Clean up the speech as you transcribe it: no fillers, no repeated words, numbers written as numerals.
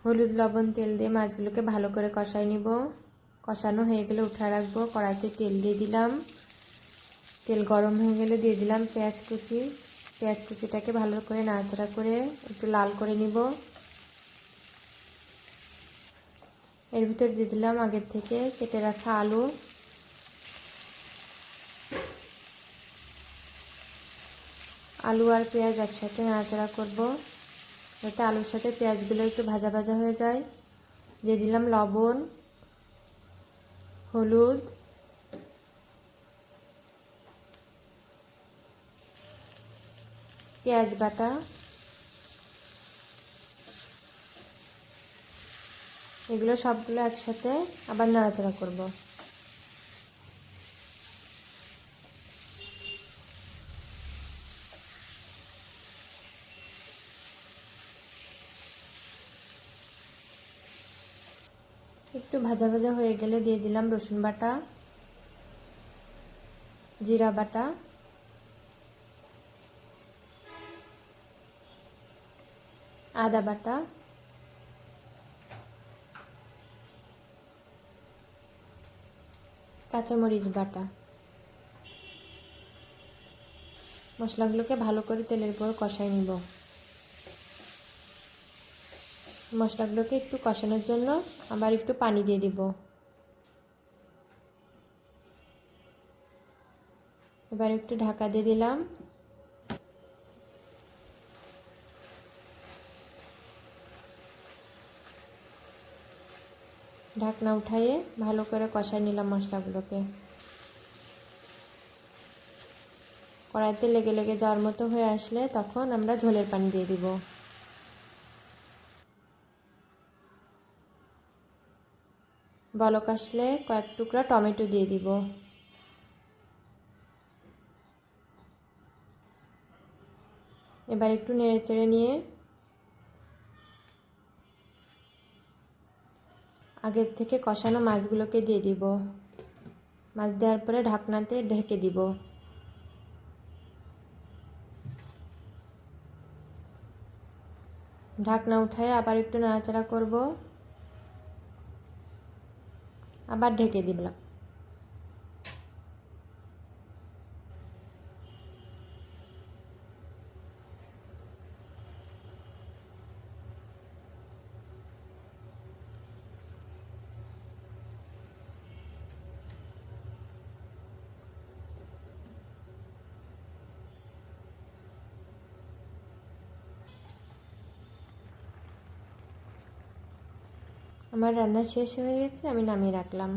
হলুদ লবণ তেল দিয়ে মাছগুলোকে ভালো করে কষাই নিব। কষানো হয়ে গেলে উঠা রাখবো। কড়াইতে তেল দিয়ে দিলাম। তেল গরম হয়ে গেলে দিয়ে দিলাম পেঁয়াজ কুচি। পেঁয়াজ কুচিটাকে ভালো করে নাড়াচাড়া করে একটু লাল করে নিব। এর ভিতর দিয়ে দিলাম আগের থেকে কেটে রাখা আলু। আলু আর পেঁয়াজ একসাথে নাড়াচাড়া করব যাতে আলুর সাথে পেঁয়াজগুলো একটু ভাজা ভাজা হয়ে যায়। দিয়ে দিলাম লবণ, হলুদ, পেঁয়াজ বাটা, এগুলো সবগুলো একসাথে আবার নাড়াচাড়া করব। একটু ভাজা ভাজা হয়ে গেলে দিয়ে দিলাম রসুন বাটা, জিরা বাটা, আদা বাটা, কাঁচামরিচ বাটা। মশলাগুলোকে ভালো করে তেলের উপর কষাই নিব। মশলাগুলোকে একটু কষানোর জন্য আবার একটু পানি দিয়ে দিব। এবার একটু ঢাকা দিয়ে দিলাম। ঢাকনা উঠাইয়ে ভালো করে কষাই নিলাম মশলাগুলোকে। কড়াইতে লেগে লেগে যাওয়ার মতো হয়ে আসলে তখন আমরা ঝোলের পানি দিয়ে দিব। বলক আসলে কয়েক টুকরা টমেটো দিয়ে দিব। এবার একটু নেড়েচেড়ে নিয়ে আগের থেকে কষানো মাছগুলোকে দিয়ে দিব। মাছ দেওয়ার পরে ঢাকনাতে ঢেকে দিব। ঢাকনা উঠায় আবার একটু নাড়াচাড়া করব, আবার ঢেকে দিলাম। আমার রান্না শেষ হয়ে গেছে, আমি নামিয়ে রাখলাম।